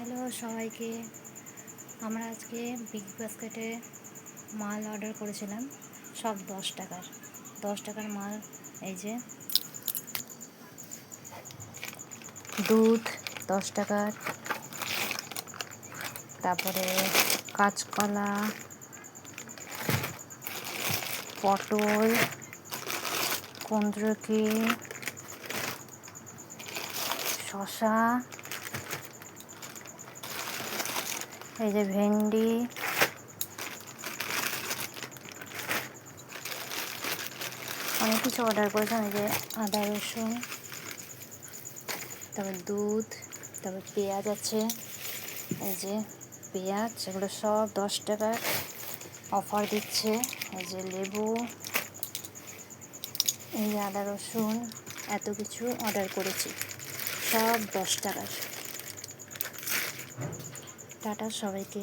Hello সবাইকে। আমরা আজকে বিগ বাস্কেটে মাল অর্ডার করেছিলাম, সব 10 টাকার। 10 টাকার মাল। এই যে দুধ 10 টাকার, তারপরে কাঁচকলা, পটল, কুঁদরুকি, শসা, এই যে ভেন্ডি, অনেক কিছু অর্ডার করেছিলাম। এই যে আদা রসুন, তারপর দুধ, তারপর পেঁয়াজ আছে। এই যে পেঁয়াজ, এগুলো সব 10 টাকার অফার দিচ্ছে। এই যে লেবু, এই যে আদা রসুন, এত কিছু অর্ডার করেছি, সব 10 টাকার। টাটা সবাইকে।